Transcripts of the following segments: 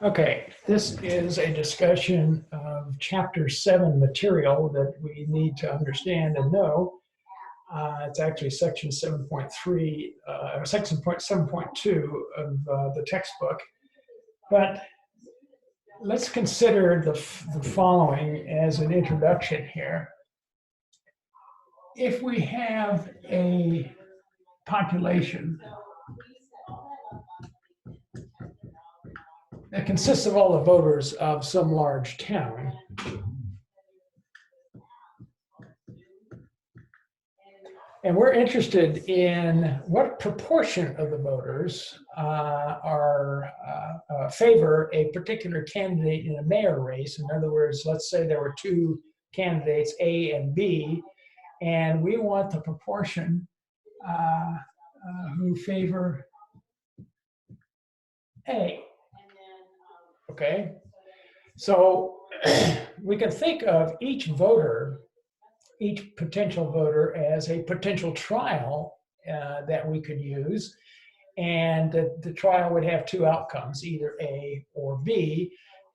Okay, this is a discussion of chapter 7 material that we need to understand and know. It's actually section 7.3, section 7.2 of the textbook. But let's consider the following as an introduction here. If we have a population that consists of all the voters of some large town, and we're interested in what proportion of the voters favor a particular candidate in a mayor race. In other words, let's say there were two candidates, A and B, and we want the proportion who favor A. Okay, so we can think of each potential voter as a potential trial that we could use. And the trial would have two outcomes, either A or B.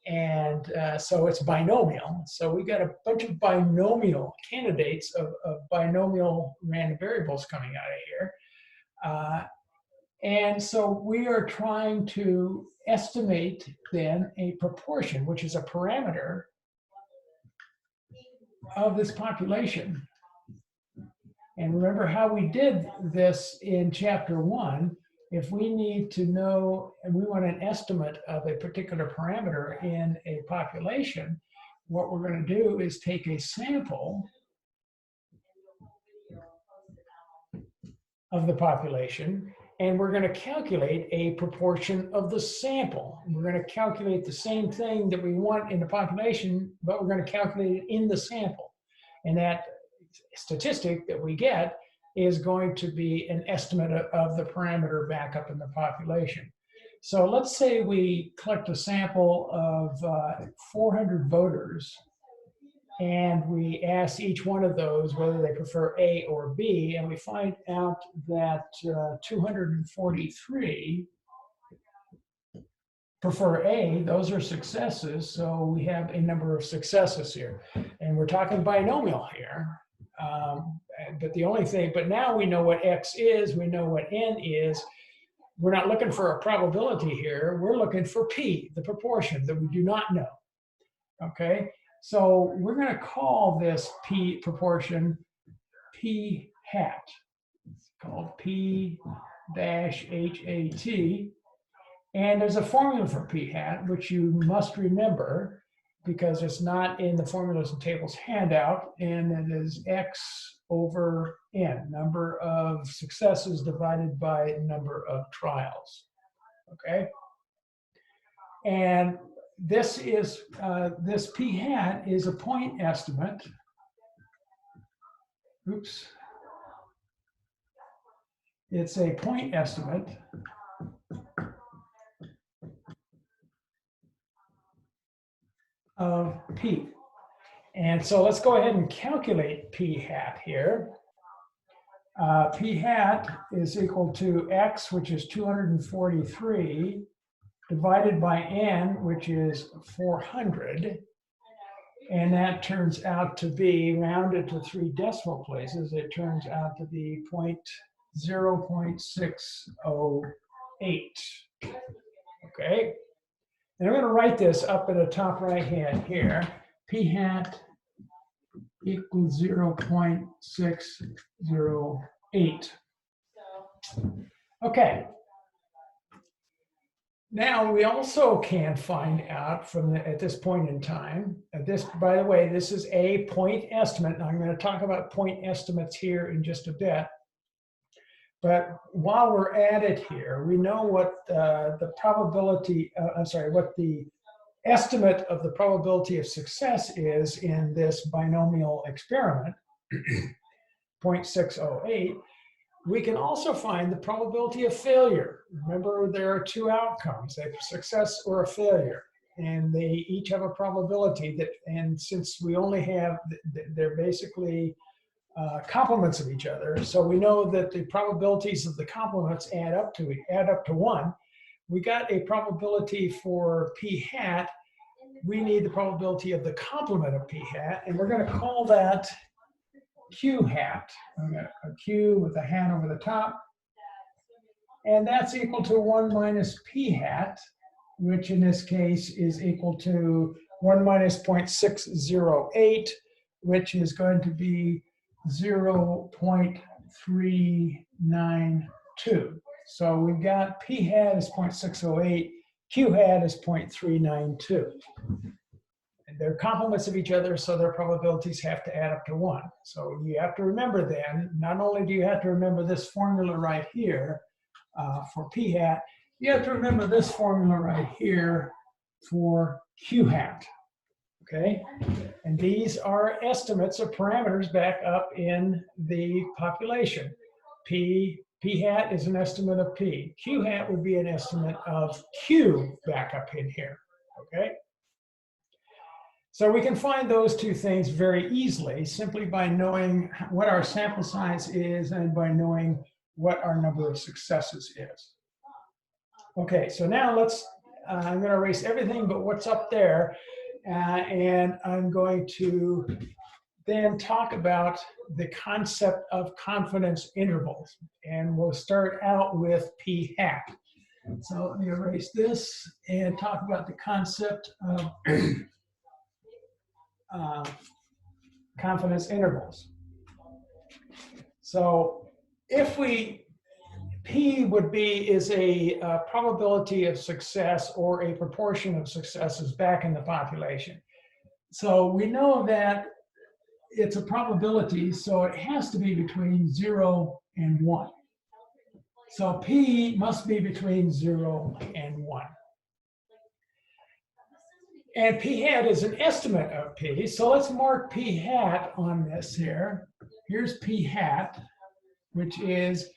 And so it's binomial. So we got a bunch of binomial candidates of binomial random variables coming out of here. And so we are trying to estimate then a proportion, which is a parameter of this population. And remember how we did this in chapter 1. If we need to know, and we want an estimate of a particular parameter in a population, what we're going to do is take a sample of the population, and we're going to calculate a proportion of the sample. We're going to calculate the same thing that we want in the population, but we're going to calculate it in the sample. And that statistic that we get is going to be an estimate of the parameter back up in the population. So let's say we collect a sample of 400 voters, and we ask each one of those whether they prefer A or B, and we find out that 243 prefer A. Those are successes, so we have a number of successes here. And we're talking binomial here. But now we know what X is, we know what N is. We're not looking for a probability here, we're looking for P, the proportion that we do not know. Okay, so we're going to call this P proportion P hat. It's called P dash HAT. And there's a formula for P hat, which you must remember because it's not in the formulas and tables handout, and it is X over N, number of successes divided by number of trials. Okay, and this P hat is a point estimate. Oops. It's a point estimate of P. And so let's go ahead and calculate P hat here. P hat is equal to X, which is 243, divided by N, which is 400. And that turns out to be, rounded to 3 decimal places, it turns out to be 0.608. Okay? And I'm going to write this up in the top right hand here. P hat equals 0.608. Okay. Now we also can find out at this point in time, by the way, this is a point estimate. And I'm going to talk about point estimates here in just a bit. But while we're at it here, we know what the estimate of the probability of success is in this binomial experiment, 0.608. We can also find the probability of failure. Remember, there are two outcomes, a success or a failure. And they each have a probability and since we only have, they're basically complements of each other. So we know that the probabilities of the complements add up to 1. we got a probability for p hat. We need the probability of the complement of p hat, and we're going to call that q hat. I'm going to a q with a hat over the top. And that's equal to 1 minus p hat, which in this case is equal to 1 minus 0.608, which is going to be 0.392. So we've got p hat is 0.608, q hat is 0.392. And they're complements of each other, so their probabilities have to add up to 1. So you have to remember then, not only do you have to remember this formula right here for p hat, you have to remember this formula right here for q hat. Okay, and these are estimates of parameters back up in the population. P hat is an estimate of p. Q hat would be an estimate of q back up in here. Okay, so we can find those two things very easily simply by knowing what our sample size is and by knowing what our number of successes is. Okay, so now I'm going to erase everything but what's up there. And I'm going to then talk about the concept of confidence intervals. And we'll start out with p hat. So let me erase this and talk about the concept of confidence intervals. So if P is a probability of success or a proportion of successes back in the population. So we know that it's a probability, so it has to be between 0 and 1. So P must be between 0 and 1. And p hat is an estimate of P, so let's mark p hat on this here. Here's p hat, which is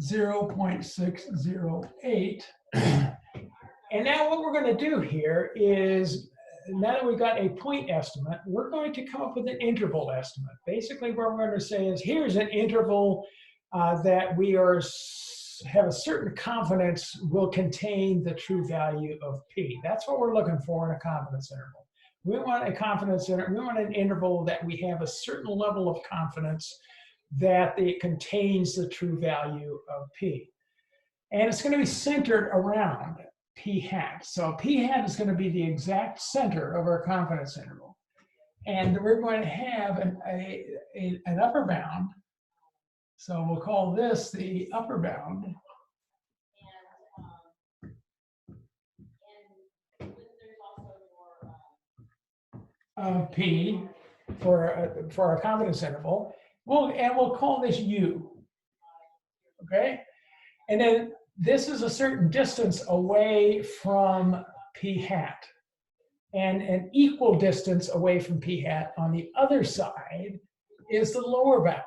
0.608. And now what we're going to do here is, now that we've got a point estimate, we're going to come up with an interval estimate. Basically, what we're going to say is, here's an interval that we have a certain confidence will contain the true value of P. That's what we're looking for in a confidence interval. We want a confidence interval, we want an interval that we have a certain level of confidence that it contains the true value of P. And it's going to be centered around p hat. So p hat is going to be the exact center of our confidence interval. And we're going to have an upper bound. So we'll call this the upper bound. Of P for our confidence interval. We'll call this U. Okay? And then this is a certain distance away from p hat. And an equal distance away from p hat on the other side is the lower bound.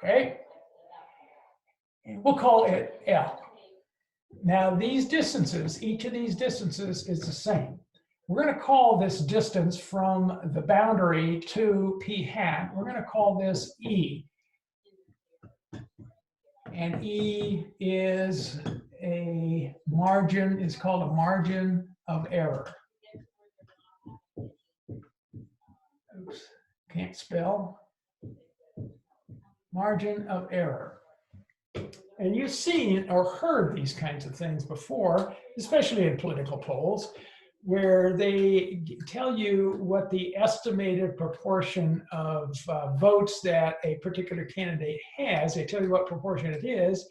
Okay? And we'll call it L. Now these distances, each of these distances is the same. We're going to call this distance from the boundary to p hat, we're going to call this E. And E is a margin, it's called a margin of error. Oops, can't spell. Margin of error. And you've seen or heard these kinds of things before, especially in political polls, where they tell you what the estimated proportion of votes that a particular candidate has. They tell you what proportion it is,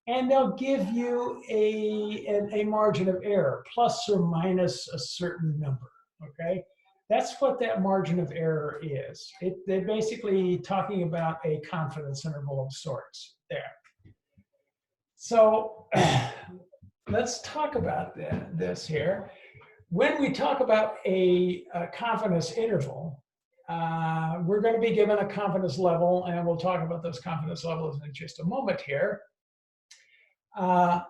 and they'll give you a margin of error, plus or minus a certain number, okay? That's what that margin of error is. They're basically talking about a confidence interval of sorts there. So let's talk about this here. When we talk about a confidence interval, we're going to be given a confidence level, and we'll talk about those confidence levels in just a moment here. But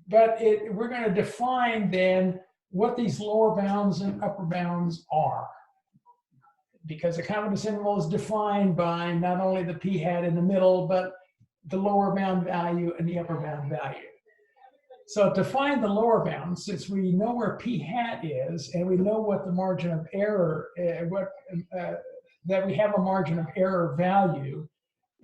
we're going to define then what these lower bounds and upper bounds are. because the confidence interval is defined by not only the p hat in the middle, but the lower bound value and the upper bound value. So to find the lower bound, since we know where p hat is and we know what the margin of error, that we have a margin of error value,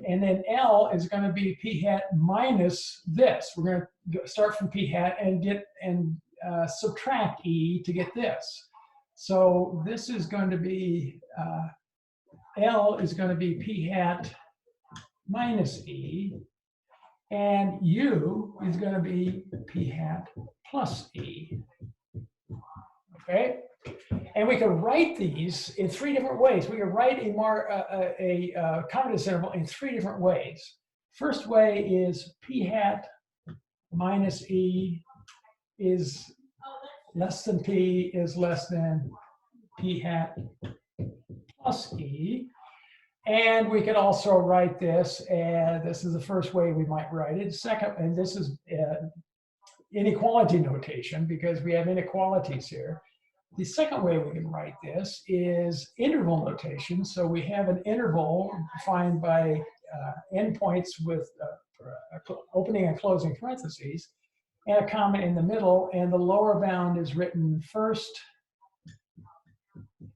and then L is going to be p hat minus this. We're going to start from p hat and subtract E to get this. So this is going to be, L is going to be p hat minus E, and U is going to be p hat plus E. Okay? And we can write these in three different ways. We can write a confidence interval in three different ways. First way is p hat minus E is less than P is less than p hat plus E. And we could also write this, and this is the first way we might write it. Second, and this is inequality notation because we have inequalities here. The second way we can write this is interval notation. So we have an interval defined by endpoints with opening and closing parentheses and a comma in the middle, and the lower bound is written first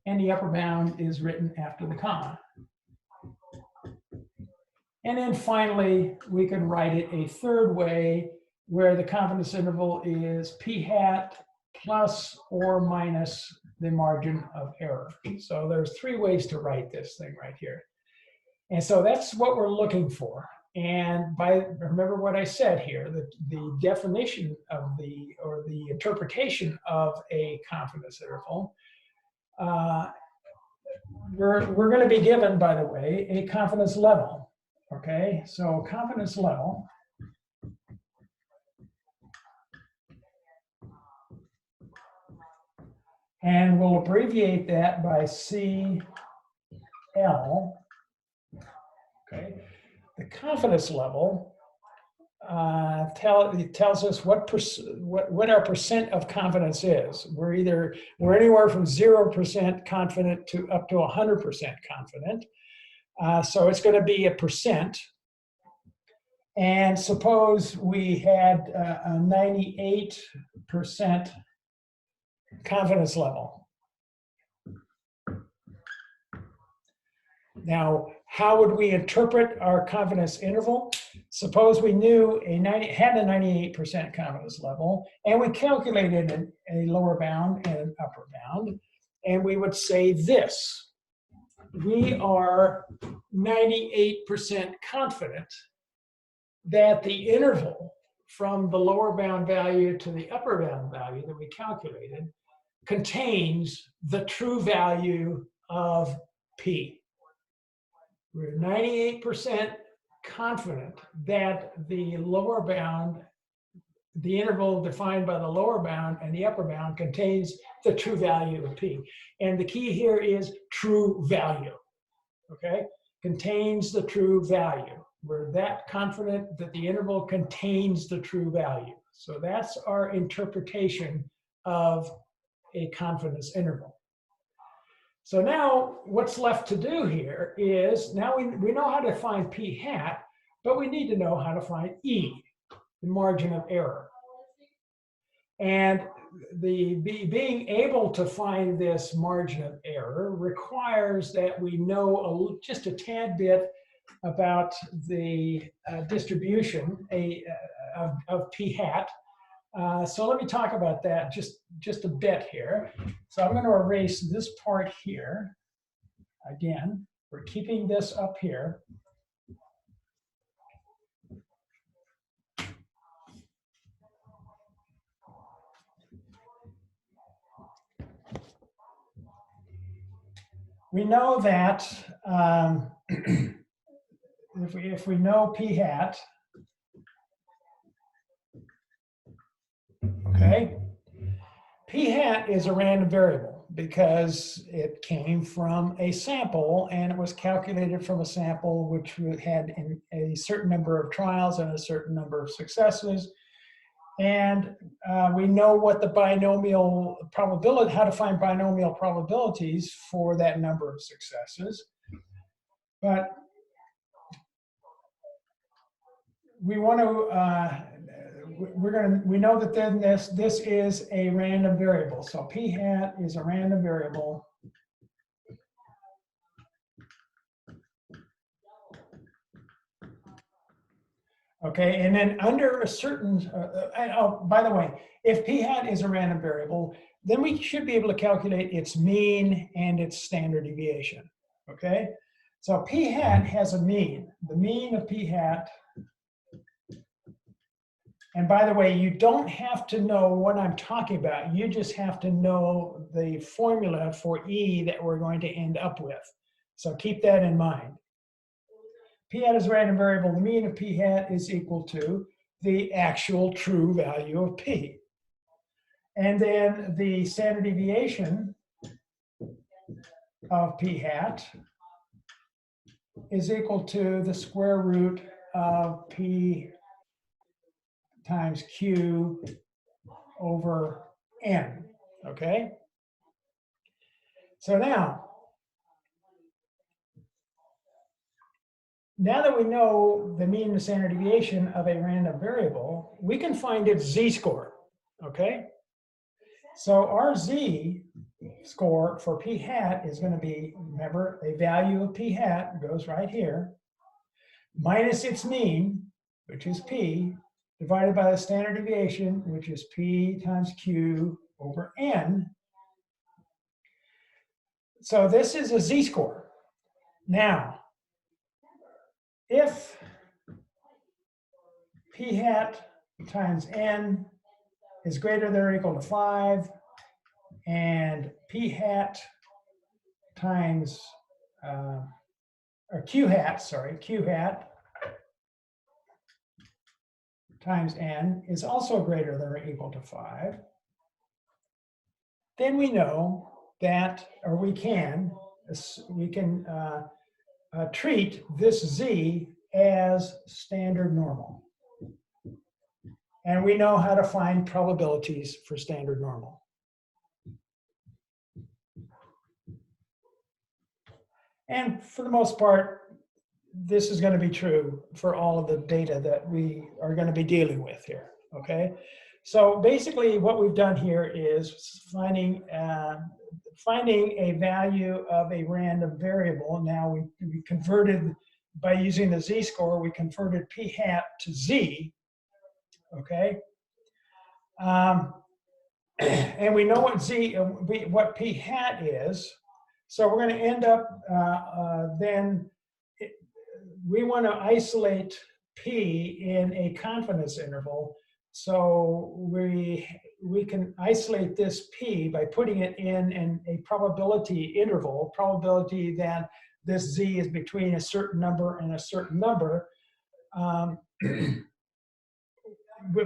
and the upper bound is written after the comma. And then finally, we can write it a third way where the confidence interval is p hat plus or minus the margin of error. So there's three ways to write this thing right here. And so that's what we're looking for. And remember what I said here, the definition of the interpretation of a confidence interval, we're going to be given, by the way, a confidence level. Okay, so confidence level and we'll abbreviate that by CL. Okay, the confidence level tells us what our percent of confidence is. We're anywhere from 0% confident to up to 100% confident. So it's going to be a percent. And suppose we had a 98% confidence level. Now, how would we interpret our confidence interval? Suppose we knew had a 98% confidence level, and we calculated a lower bound and an upper bound, and we would say this. We are 98% confident that the interval from the lower bound value to the upper bound value that we calculated contains the true value of P. We're 98% confident that the lower bound, the interval defined by the lower bound and the upper bound contains the true value of P. And the key here is true value, okay? Contains the true value. We're that confident that the interval contains the true value. So that's our interpretation of a confidence interval. So now what's left to do here is, now we know how to find P hat, but we need to know how to find E, the margin of error. And being able to find this margin of error requires that we know just a tad bit about the distribution of P hat. So let me talk about that just a bit here. So I'm going to erase this part here. Again, we're keeping this up here. We know that if we know P hat, okay, P hat is a random variable because it came from a sample and it was calculated from a sample which had a certain number of trials and a certain number of successes. And we know what the binomial probability, how to find binomial probabilities for that number of successes. But we want to, we know that then this is a random variable. So p hat is a random variable. Okay, and then under a certain, oh, by the way, if p hat is a random variable, then we should be able to calculate its mean and its standard deviation. Okay, so p hat has a mean. The mean of p hat, and by the way, you don't have to know what I'm talking about. You just have to know the formula for E that we're going to end up with. So keep that in mind. P hat is a random variable. The mean of p hat is equal to the actual true value of p. And then the standard deviation of p hat is equal to the square root of p times q over n, okay? So now that we know the mean and standard deviation of a random variable, we can find its z-score, okay? So our z-score for p hat is going to be, remember, a value of p hat goes right here, minus its mean, which is p, divided by the standard deviation, which is p times q over n. So this is a z-score. Now, if p hat times n is greater than or equal to 5, and p hat times, or q hat, sorry, q hat times n is also greater than or equal to 5, then we know that, or we can treat this z as standard normal. And we know how to find probabilities for standard normal. And for the most part, this is going to be true for all of the data that we are going to be dealing with here, okay? So basically what we've done here is finding a value of a random variable. Now we converted, by using the z-score, we converted p hat to z, okay? And we know what p hat is. So we're going to end up we want to isolate p in a confidence interval. So we can isolate this p by putting it in a probability interval, probability that this z is between a certain number and a certain number. But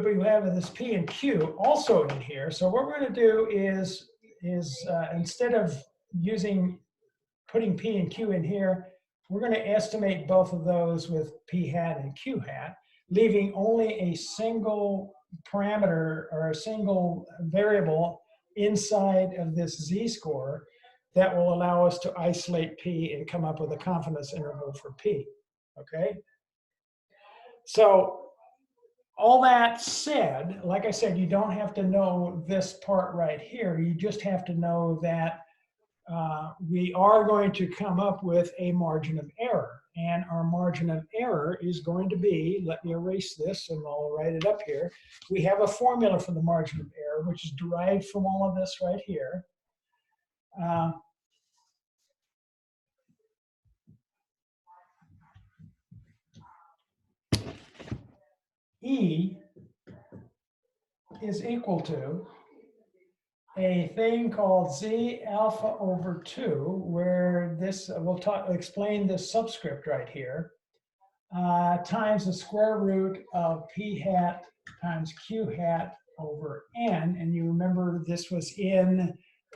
we have this p and q also in here. So what we're going to do is instead of putting p and q in here, we're going to estimate both of those with p hat and q hat, leaving only a single parameter or a single variable inside of this z-score that will allow us to isolate p and come up with a confidence interval for p, okay? So all that said, like I said, you don't have to know this part right here. You just have to know that we are going to come up with a margin of error. And our margin of error is going to be, let me erase this and I'll write it up here. We have a formula for the margin of error, which is derived from all of this right here. E is equal to a thing called z alpha over 2, where this, we'll explain this subscript right here, times the square root of p hat times q hat over n. And you remember this was in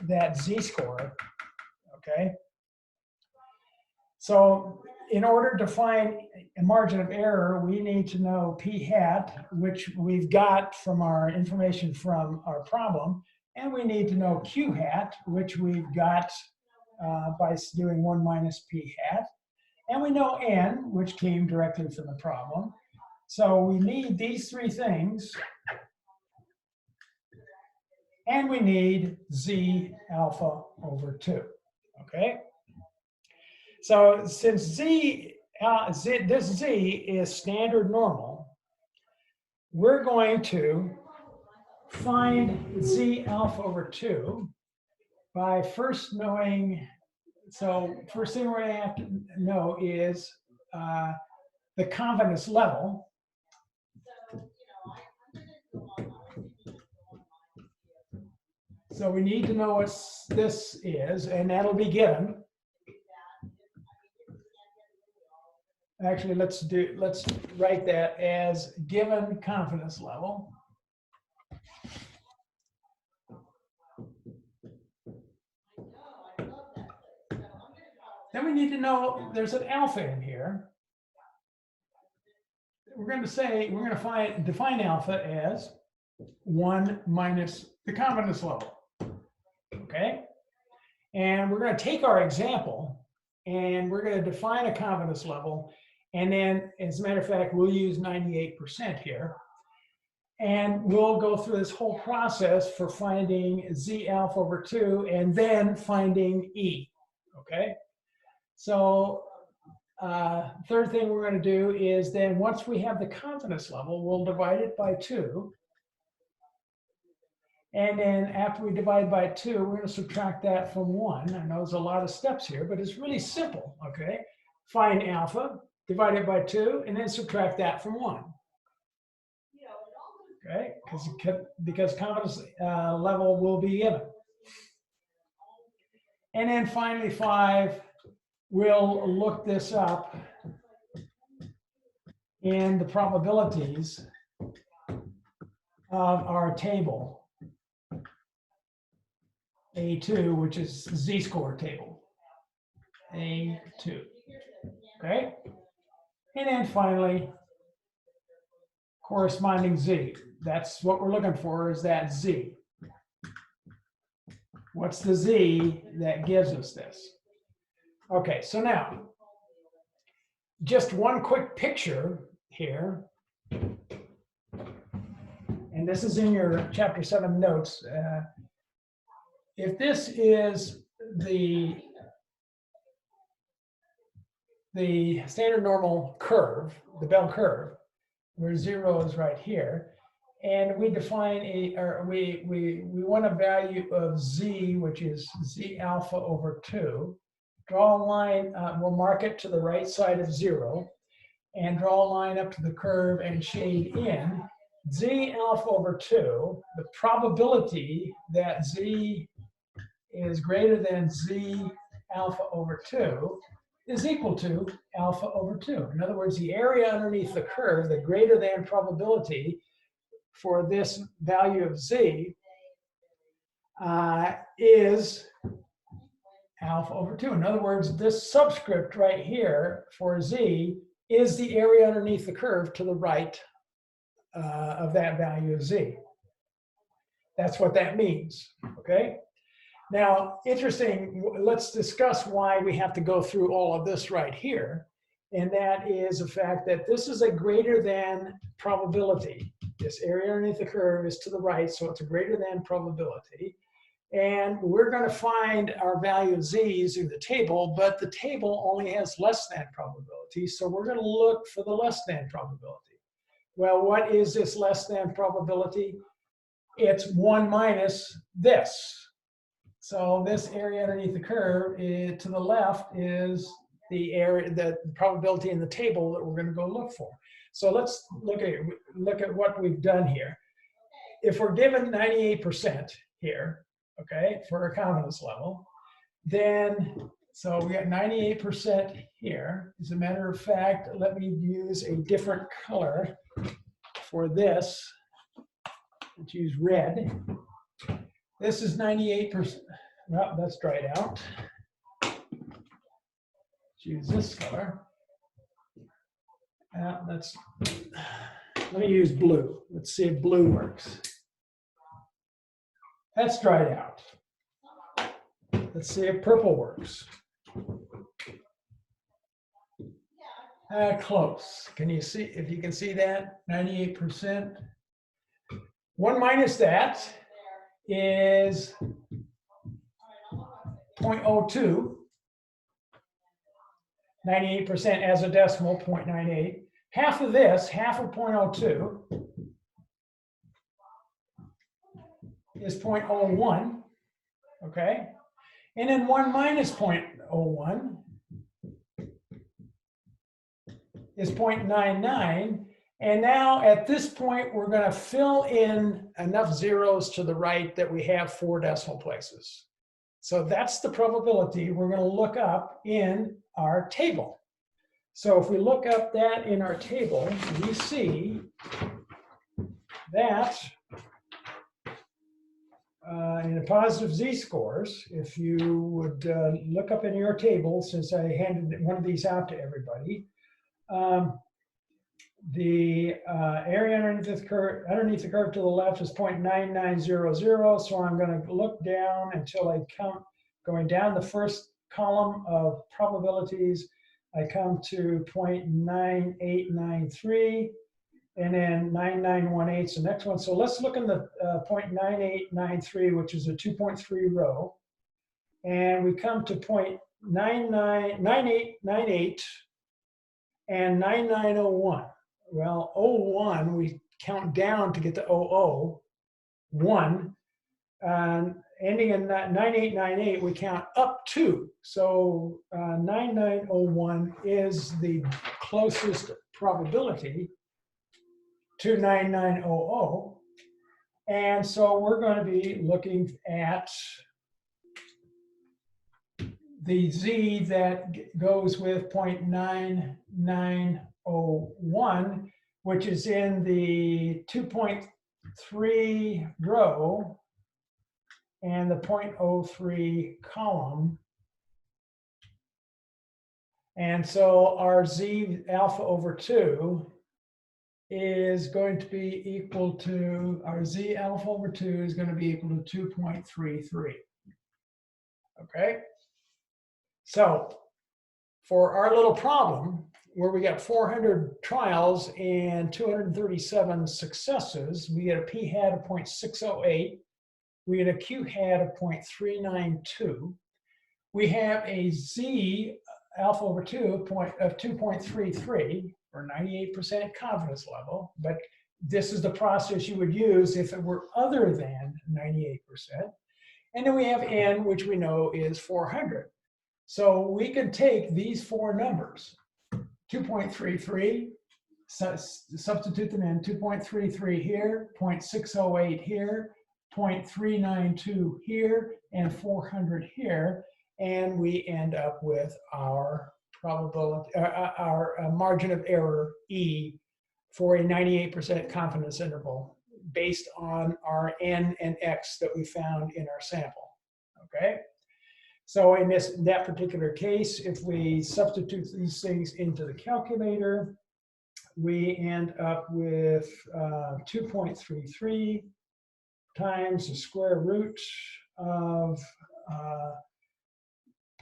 that z-score, okay? So in order to find a margin of error, we need to know p hat, which we've got from our information from our problem, and we need to know q hat, which we've got by doing 1 minus p hat. And we know n, which came directly from the problem. So we need these three things. And we need z alpha over 2. Okay? So since this z is standard normal, we're going to find z alpha over 2 by first knowing, so first thing we're going to have to know is the confidence level. So we need to know what this is, and that'll be given. Actually, let's write that as given confidence level. Then we need to know there's an alpha in here. We're going to define alpha as 1 minus the confidence level. Okay? And we're going to take our example and we're going to define a confidence level. And then, as a matter of fact, we'll use 98% here. And we'll go through this whole process for finding z alpha over 2 and then finding E. Okay? So third thing we're going to do is then once we have the confidence level, we'll divide it by 2. And then after we divide by 2, we're going to subtract that from 1. I know there's a lot of steps here, but it's really simple, okay? Find alpha, divide it by 2, and then subtract that from 1. Okay, because confidence level will be given. And then finally 5, we'll look this up in the probabilities of our table. A2, which is z-score table. A2. Okay? And then finally, corresponding z. That's what we're looking for, is that z. What's the z that gives us this? Okay, so now, just one quick picture here. And this is in your chapter 7 notes. If this is the standard normal curve, the bell curve, where 0 is right here, and we define we want a value of z, which is z alpha over 2. Draw a line, we'll mark it to the right side of 0, and draw a line up to the curve and shade in. Z alpha over 2, the probability that z is greater than z alpha over 2 is equal to alpha over 2. In other words, the area underneath the curve, the greater than probability for this value of z is alpha over 2. In other words, this subscript right here for z is the area underneath the curve to the right of that value of z. That's what that means, okay? Now, interesting, let's discuss why we have to go through all of this right here. And that is the fact that this is a greater than probability. This area underneath the curve is to the right, so it's a greater than probability. And we're going to find our value of z using the table, but the table only has less than probability, so we're going to look for the less than probability. Well, what is this less than probability? It's 1 minus this. So this area underneath the curve to the left is the area, the probability in the table that we're going to go look for. So let's look at what we've done here. If we're given 98% here, okay, for our confidence level, then so we got 98% here. As a matter of fact, let me use a different color for this. Let's use red. This is 98%. Well, that's dried out. Let's use this color. Let me use blue. Let's see if blue works. That's dried out. Let's see if purple works. Close. Can you see, if you can see that? 98%. 1 minus that is 0.02. 98% as a decimal, 0.98. Half of this, half of 0.02 is 0.01, okay? And then 1 minus 0.01 is 0.99. And now at this point, we're going to fill in enough zeros to the right that we have 4 decimal places. So that's the probability we're going to look up in our table. So if we look up that in our table, we see that in the positive z-scores, if you would look up in your table, since I handed one of these out to everybody, the area underneath the curve to the left is 0.9900. So I'm going to look down until I come, going down the first column of probabilities, I come to 0.9893, and then 9918 is the next one. So let's look in the 0.9893, which is a 2.3 row, and we come to 0.9898 and 9901. Well, 01, we count down to get to 001. Ending in 9898, we count up 2. So 9901 is the closest probability to 9900. And so we're going to be looking at the z that goes with 0.9901, which is in the 2.3 row and the 0.03 column. And so our z alpha over 2 is going to be equal to, our z alpha over 2 is going to be equal to 2.33. Okay? So for our little problem, where we got 400 trials and 237 successes, we get a p-hat of 0.608. We get a q-hat of 0.392. We have a z alpha over 2 of 2.33, or 98% confidence level. But this is the process you would use if it were other than 98%. And then we have n, which we know is 400. So we can take these 4 numbers, 2.33, substitute them in, 2.33 here, 0.608 here, 0.392 here, and 400 here, and we end up with our probability, our margin of error, E, for a 98% confidence interval based on our n and x that we found in our sample, okay? So in that particular case, if we substitute these things into the calculator, we end up with 2.33 times the square root of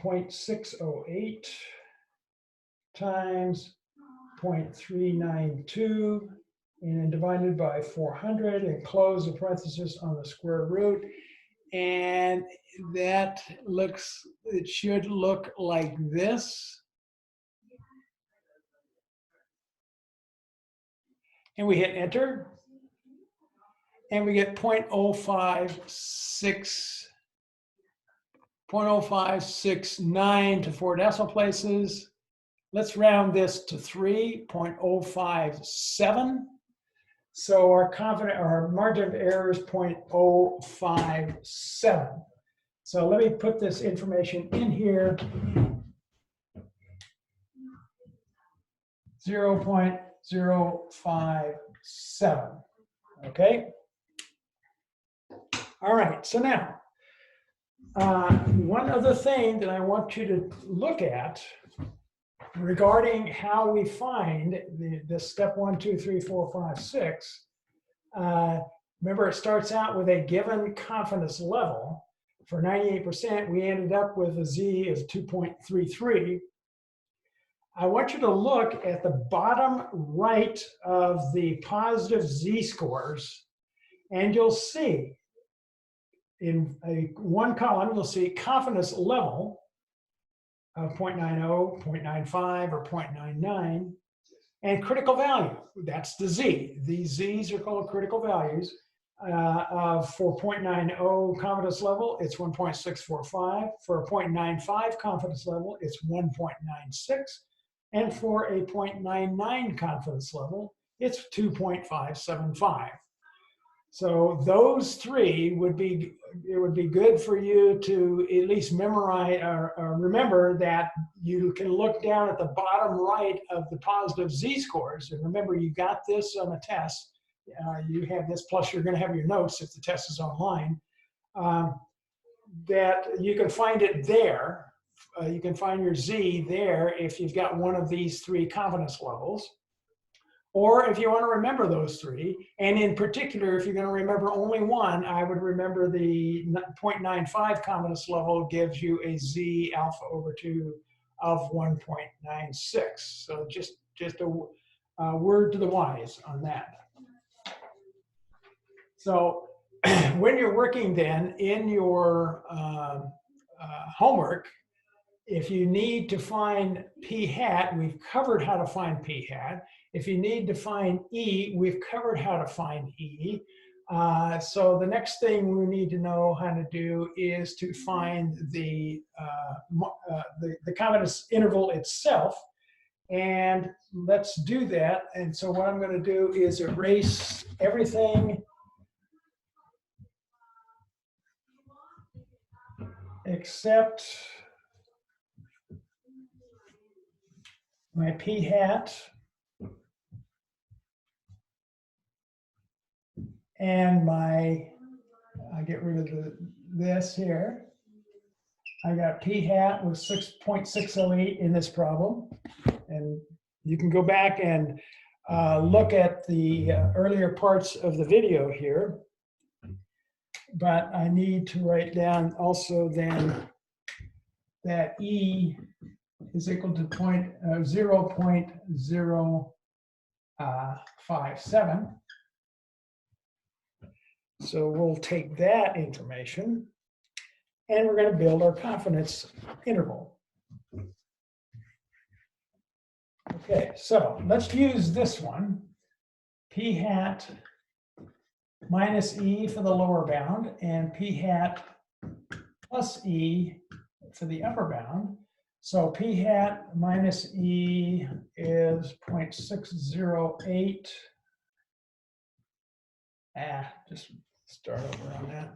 0.608 times 0.392, and then divided by 400, and close the parenthesis on the square root. And that looks, it should look like this. And we hit enter. And we get 0.0569 to 4 decimal places. Let's round this to 3, 0.057. So our margin of error is 0.057. So let me put this information in here. 0.057. Okay. All right. So now, one other thing that I want you to look at regarding how we find the step 1, 2, 3, 4, 5, 6, remember it starts out with a given confidence level. For 98%, we ended up with a z of 2.33. I want you to look at the bottom right of the positive z-scores, and you'll see in one column, you'll see confidence level of 0.90, 0.95, or 0.99, and critical value. That's the z. These z's are called critical values. For 0.90 confidence level, it's 1.645. For a 0.95 confidence level, it's 1.96. And for a 0.99 confidence level, it's 2.575. So those three would be, it would be good for you to at least memorize or remember that you can look down at the bottom right of the positive z-scores. And remember, you got this on a test. You have this, plus you're going to have your notes if the test is online, that you can find it there. You can find your Z there if you've got one of these three confidence levels. Or if you want to remember those three, and in particular, if you're going to remember only one, I would remember the 0.95 confidence level gives you a Z alpha over 2 of 1.96. So just a word to the wise on that. So when you're working then in your homework, if you need to find p hat, we've covered how to find p hat. If you need to find E, we've covered how to find E. So the next thing we need to know how to do is to find the confidence interval itself. And let's do that. And so what I'm going to do is erase everything except my p hat and my, I get rid of this here. I got p hat with 6.608 in this problem. And you can go back and look at the earlier parts of the video here. But I need to write down also then that E is equal to 0.057. So we'll take that information and we're going to build our confidence interval. Okay, so let's use this one, p hat minus E for the lower bound and p hat plus E for the upper bound. So p hat minus E is 0.608. Just start over on that.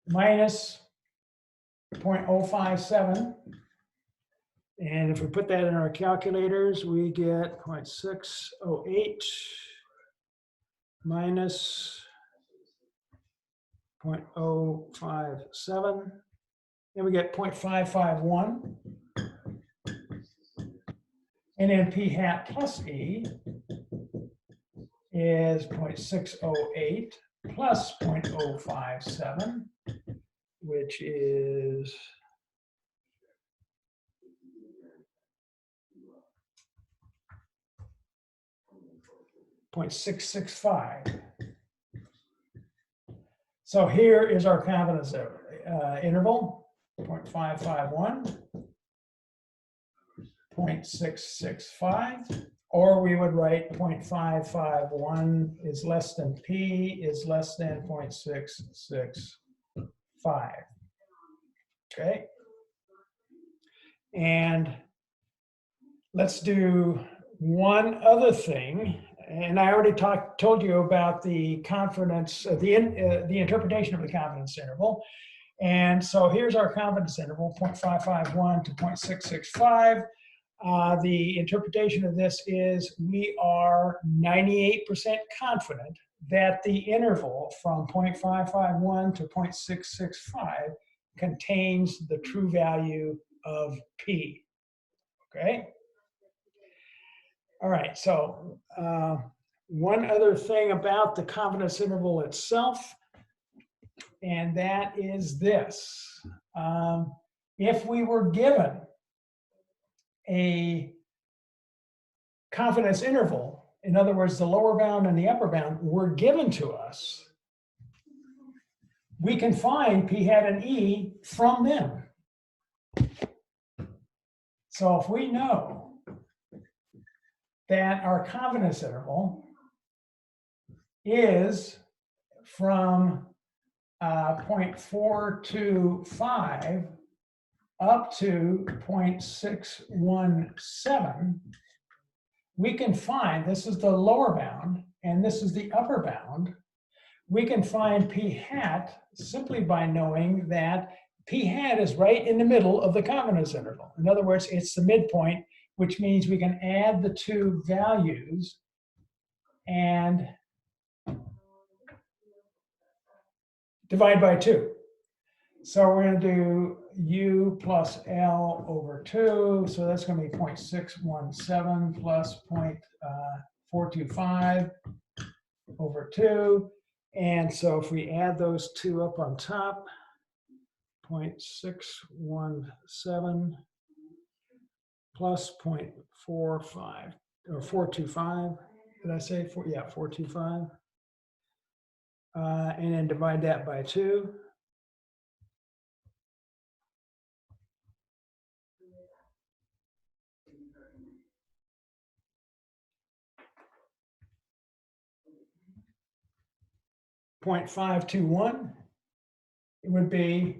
Minus 0.057. And if we put that in our calculators, we get 0.608 minus 0.057. Then we get 0.551. And then p hat plus E is 0.608 plus 0.057, which is 0.665. So here is our confidence interval, 0.551, 0.665, or we would write 0.551 is less than P is less than 0.665. Okay. And let's do one other thing. And I already told you about the confidence, the interpretation of the confidence interval. And so here's our confidence interval, 0.551 to 0.665. The interpretation of this is we are 98% confident that the interval from 0.551 to 0.665 contains the true value of P, okay? All right, so one other thing about the confidence interval itself, and that is this. If we were given a confidence interval, in other words, the lower bound and the upper bound were given to us, we can find P hat and E from them. So if we know that our confidence interval is from 0.425 up to 0.617, we can find, this is the lower bound and this is the upper bound, we can find P hat simply by knowing that P hat is right in the middle of the confidence interval. In other words, it's the midpoint, which means we can add the two values and divide by 2. So we're going to do U plus L over 2. So that's going to be 0.617 plus 0.425 over 2. And so if we add those two up on top, 0.617 plus 0.45 or 425. Did I say 4? Yeah, 425. And then divide that by 2. .521, it would be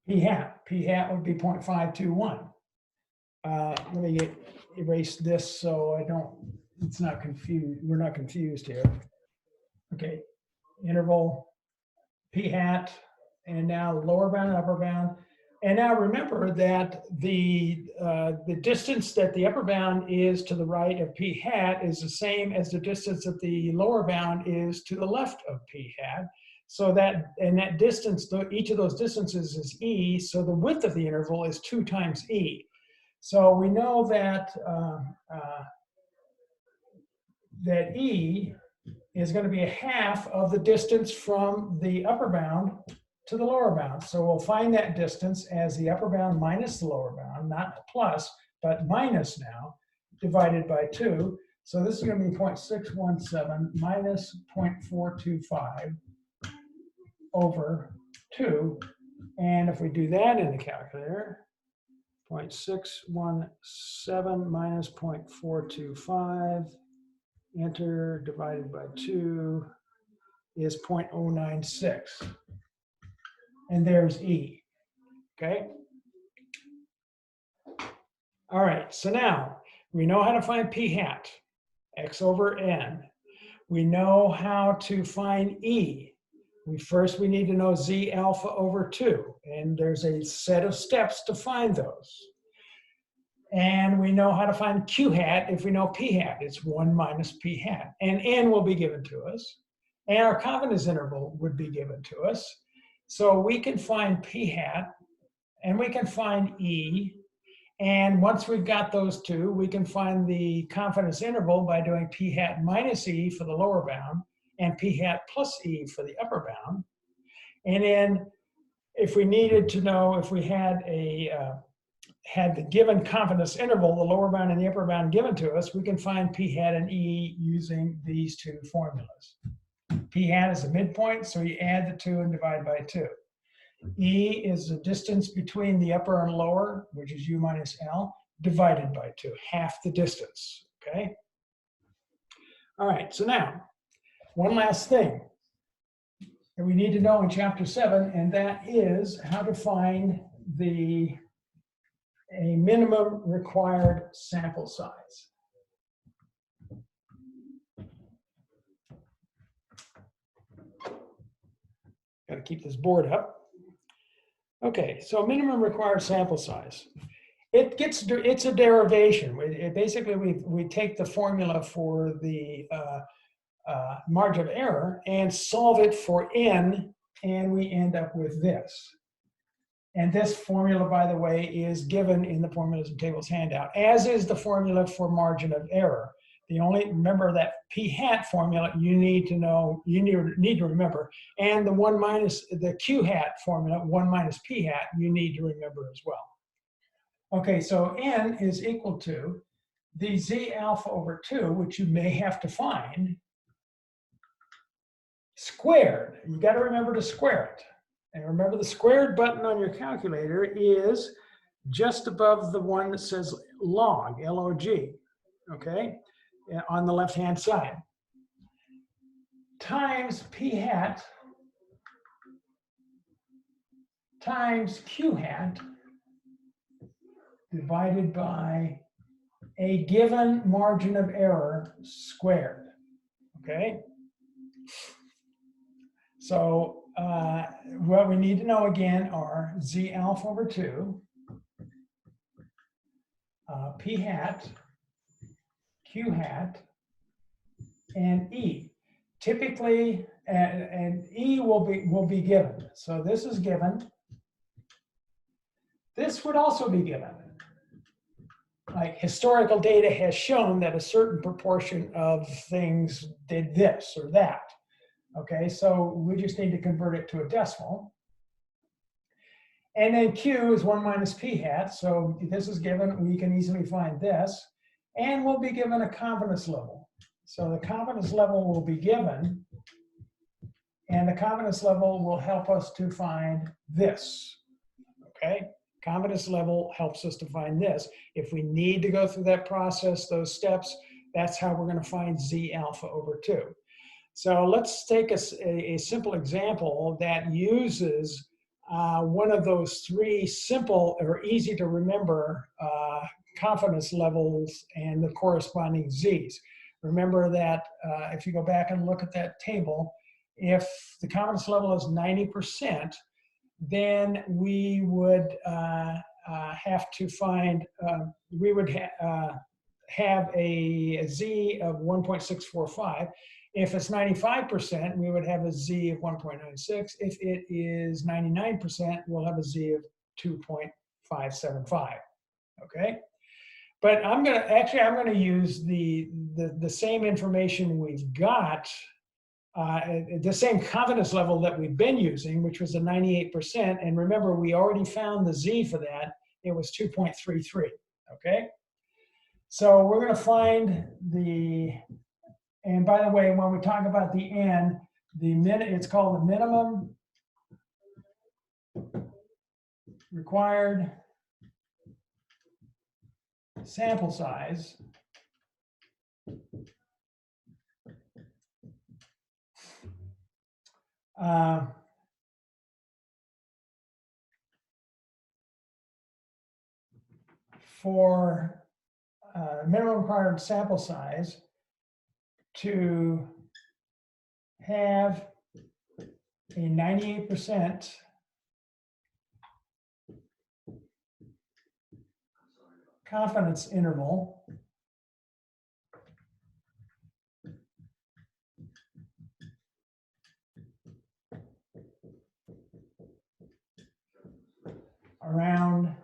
P hat. P hat would be 0.521. Let me erase this so I don't, it's not confused. We're not confused here. Okay, interval, P hat, and now lower bound and upper bound. And now remember that the distance that the upper bound is to the right of P hat is the same as the distance that the lower bound is to the left of P hat. So that, and that distance, each of those distances is E, so the width of the interval is 2 times E. So we know that, that E is going to be a half of the distance from the upper bound to the lower bound. So we'll find that distance as the upper bound minus the lower bound, not plus, but minus now, divided by 2. So this is going to be 0.617 minus 0.425 over 2. And if we do that in the calculator, 0.617 minus 0.425, enter, divided by 2 is 0.096. And there's E, okay? All right, so now we know how to find P hat, X over N. We know how to find E. We need to know Z alpha over 2, and there's a set of steps to find those. And we know how to find Q hat if we know P hat. It's 1 minus P hat, and N will be given to us, and our confidence interval would be given to us. So we can find P hat, and we can find E, and once we've got those two, we can find the confidence interval by doing P hat minus E for the lower bound, and P hat plus E for the upper bound. And then if we needed to know if we had the given confidence interval, the lower bound and the upper bound given to us, we can find P hat and E using these two formulas. P hat is the midpoint, so you add the 2 and divide by 2. E is the distance between the upper and lower, which is U minus L, divided by 2, half the distance, okay? All right, so now, one last thing that we need to know in chapter 7, and that is how to find a minimum required sample size. Got to keep this board up. Okay, so minimum required sample size. It's a derivation. Basically, we take the formula for the margin of error and solve it for n, and we end up with this. And this formula, by the way, is given in the formulas and tables handout, as is the formula for margin of error. Remember that p hat formula you need to know, you need to remember, and the q hat formula, 1 minus p hat, you need to remember as well. Okay, so n is equal to the z alpha over 2, which you may have to find, squared. You got to remember to square it. And remember, the squared button on your calculator is just above the one that says log, L-O-G, okay, on the left-hand side, times p hat times q hat divided by a given margin of error squared, okay? So what we need to know again are z alpha over 2, p hat, q hat, and e. Typically, and e will be given. So this is given. This would also be given. Like historical data has shown that a certain proportion of things did this or that. Okay, so we just need to convert it to a decimal. And then q is 1 minus p hat. So this is given. We can easily find this. And we'll be given a confidence level. So the confidence level will be given. And the confidence level will help us to find this. Okay, confidence level helps us to find this. If we need to go through that process, those steps, that's how we're going to find z alpha over 2. So let's take a simple example that uses one of those 3 simple or easy to remember confidence levels and the corresponding z's. Remember that if you go back and look at that table, if the confidence level is 90%, then we would have to find, we would have a z of 1.645. If it's 95%, we would have a z of 1.96. If it is 99%, we'll have a z of 2.575. Okay, but I'm going to use the same information we've got, the same confidence level that we've been using, which was a 98%. And remember, we already found the z for that. It was 2.33. Okay, so we're going to find the. And by the way, when we talk about the n, it's called the minimum required sample size for minimum required sample size to have a 98% confidence interval around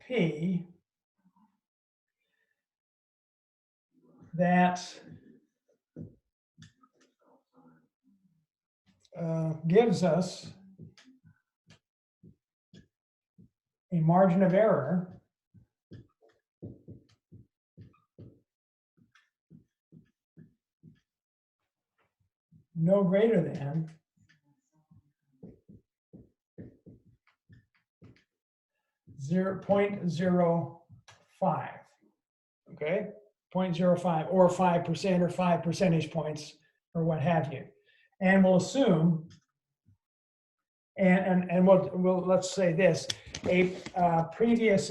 P that gives us a margin of error no greater than 0.05, okay? 0.05 or 5% or 5 percentage points or what have you. And we'll assume, and we'll let's say this, a previous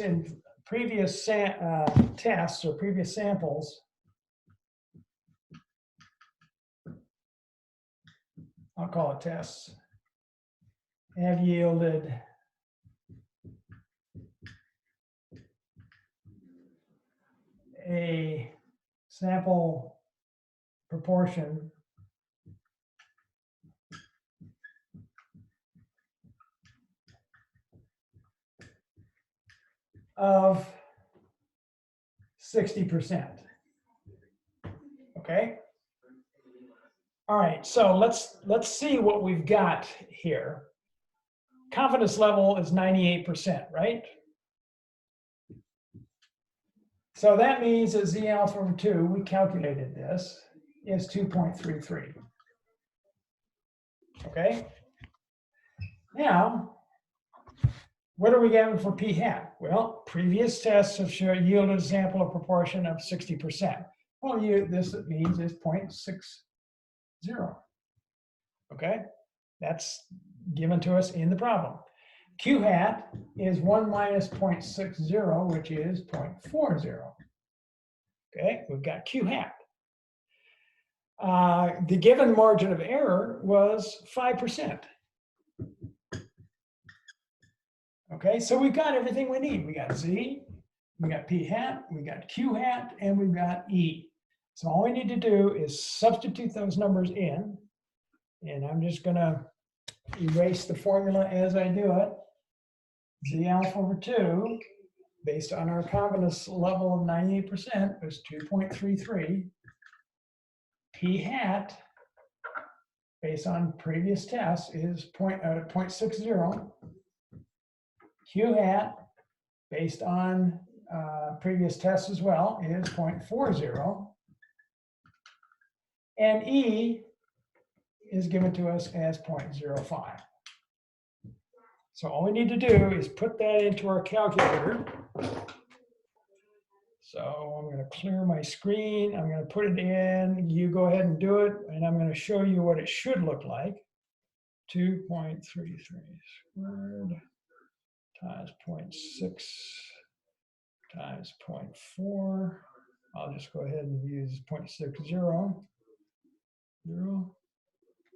tests or previous samples, I'll call it tests, have yielded a sample proportion of 60%. Okay. All right. So let's see what we've got here. Confidence level is 98%, right? So that means that Z alpha over 2, we calculated this, is 2.33. Okay. Now, what are we getting for p hat? Well, previous tests have yielded a sample of proportion of 60%. Well, this means is 0.60. Okay, that's given to us in the problem. Q hat is 1 minus 0.60, which is 0.40. Okay, we've got Q hat. The given margin of error was 5%. Okay, so we've got everything we need. We got Z, we got P hat, we got Q hat, and we've got E. So all we need to do is substitute those numbers in, and I'm just going to erase the formula as I do it. Z alpha over 2, based on our confidence level of 98%, was 2.33. P hat, based on previous tests, is 0.60. Q hat, based on previous tests as well, is 0.40. And E is given to us as 0.05. So all we need to do is put that into our calculator. So I'm going to clear my screen. I'm going to put it in. You go ahead and do it. And I'm going to show you what it should look like. 2.33 squared times 0.6 times 0.4. I'll just go ahead and use 0.60.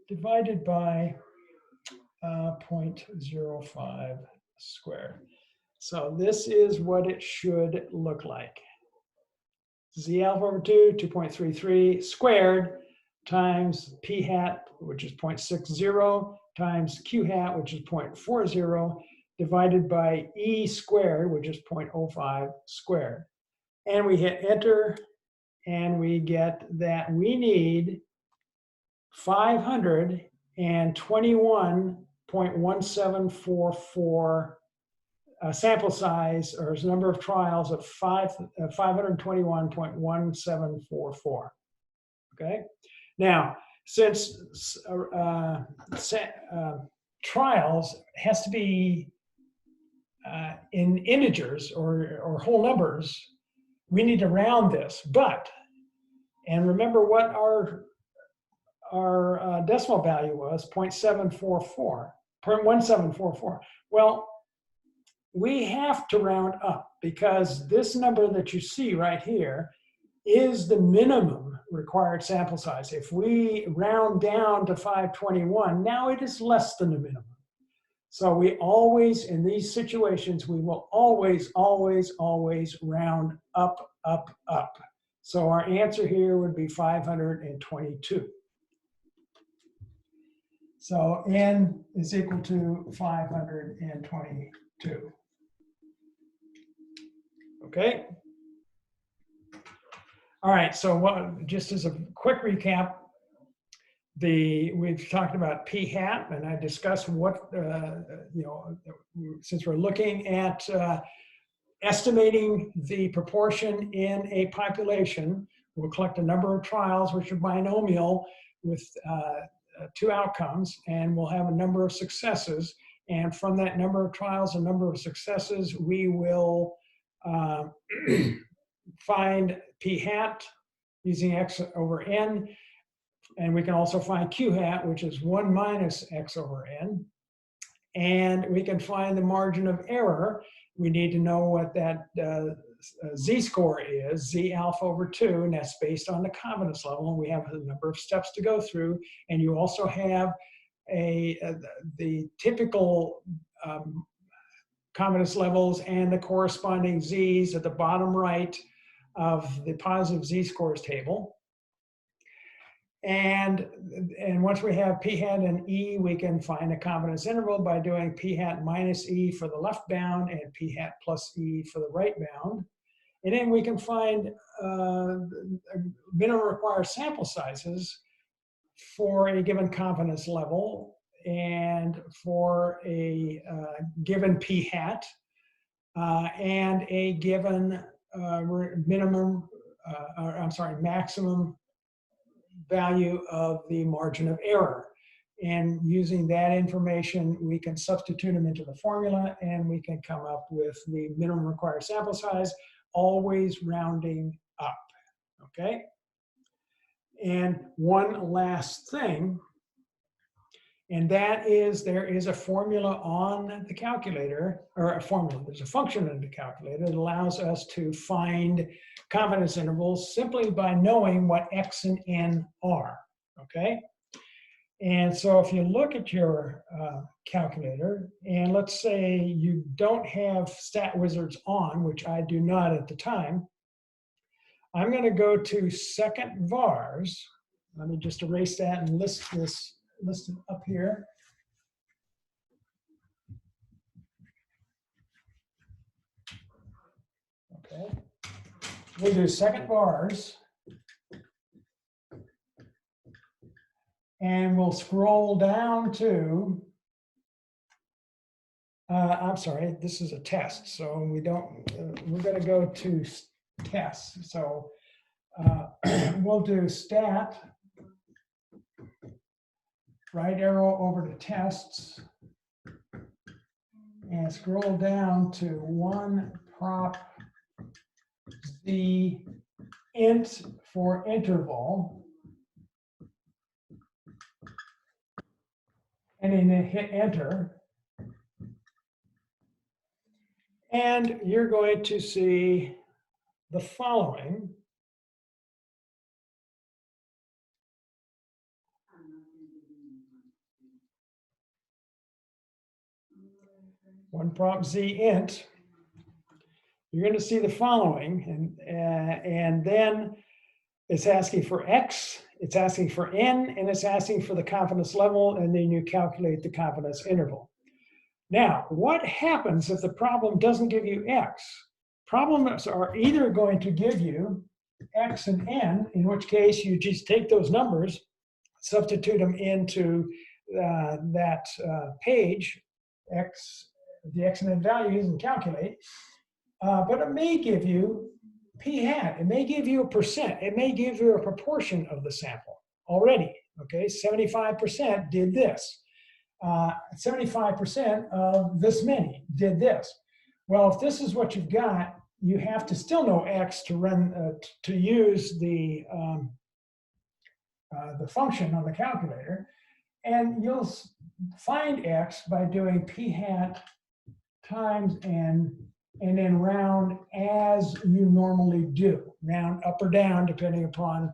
Divided by 0.05 squared. So this is what it should look like. Z alpha over 2, 2.33 squared times P hat, which is 0.60, times Q hat, which is 0.40, divided by E squared, which is 0.05 squared. And we hit enter, and we get that we need 521.1744 sample size, or number of trials of 521.1744. Okay. Now, since trials has to be in integers or whole numbers, we need to round this. And remember what our decimal value was, 0.1744. Well, we have to round up because this number that you see right here is the minimum required sample size. If we round down to 521, now it is less than the minimum. So we always, in these situations, we will always round up. So our answer here would be 522. So N is equal to 522. Okay. All right. So just as a quick recap, we've talked about P hat, and I discussed what since we're looking at estimating the proportion in a population, we'll collect a number of trials which are binomial with two outcomes, and we'll have a number of successes. And from that number of trials and number of successes, we will find P hat using X over N. And we can also find Q hat, which is 1 minus X over N. And we can find the margin of error. We need to know what that z-score is, Z alpha over 2, and that's based on the confidence level. And we have a number of steps to go through. And you also have the typical confidence levels and the corresponding z's at the bottom right of the positive z-scores table. And once we have p hat and e, we can find a confidence interval by doing p hat minus e for the left bound and p hat plus e for the right bound. And then we can find minimum required sample sizes for a given confidence level and for a given p hat and a given maximum value of the margin of error. And using that information, we can substitute them into the formula and we can come up with the minimum required sample size, always rounding up, okay? And one last thing, and that is there is a formula on the calculator, or a formula, there's a function in the calculator that allows us to find confidence intervals simply by knowing what x and n are, okay? And so if you look at your calculator, and let's say you don't have Stat Wizards on, which I do not at the time, I'm going to go to second vars. Let me just erase that and list it up here. Okay. We'll do second vars. And we'll scroll down to, I'm sorry, this is a test. So we don't, we're going to go to tests. So we'll do stat, right arrow over to tests, and scroll down to one prop z int for interval. And then hit enter. And you're going to see the following. One prop z int. You're going to see the following, and then it's asking for x, it's asking for n, and it's asking for the confidence level, and then you calculate the confidence interval. Now, what happens if the problem doesn't give you x? Problems are either going to give you x and n, in which case you just take those numbers, substitute them into that page, the x and n values, and calculate. But it may give you p hat. It may give you a percent. It may give you a proportion of the sample already. Okay, 75% did this. 75% of this many did this. Well, if this is what you've got, you have to still know x to run to use the function on the calculator, and you'll find x by doing p hat times n, and then round as you normally do. Round up or down, depending upon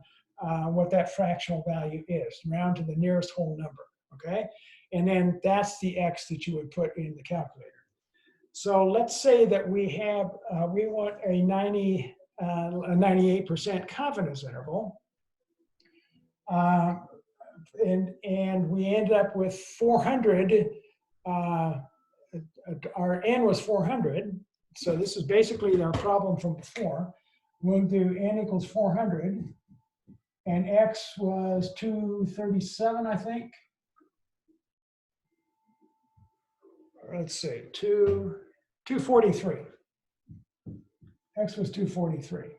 what that fractional value is. Round to the nearest whole number, okay? And then that's the x that you would put in the calculator. So let's say that we have, we want a 98% confidence interval. And we end up with 400, our n was 400. So this is basically our problem from before. We'll do n equals 400, and x was 237, I think. Let's see, 243. X was 243.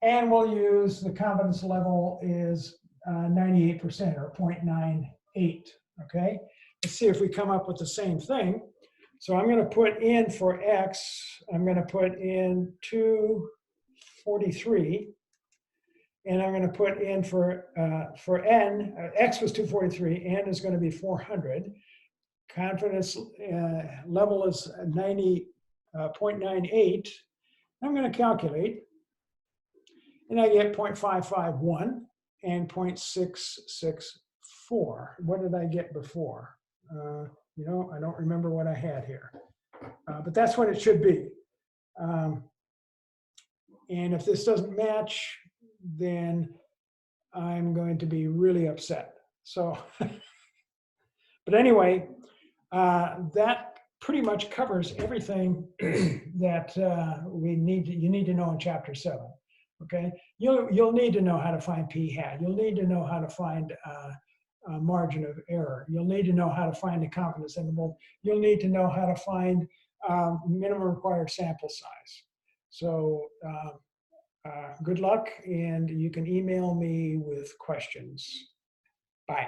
And we'll use the confidence level is 98% or 0.98, okay? Let's see if we come up with the same thing. So I'm going to put in for x, I'm going to put in 243, and I'm going to put in for n, x was 243, n is going to be 400. Confidence level is 90.98. I'm going to calculate, and I get 0.551 and 0.664. What did I get before? You know, I don't remember what I had here, but that's what it should be. And if this doesn't match, then I'm going to be really upset. So, but anyway, that pretty much covers everything that you need to know in chapter 7. Okay, you'll need to know how to find p hat. You'll need to know how to find margin of error. You'll need to know how to find the confidence interval. You'll need to know how to find minimum required sample size. So good luck, and you can email me with questions. Bye.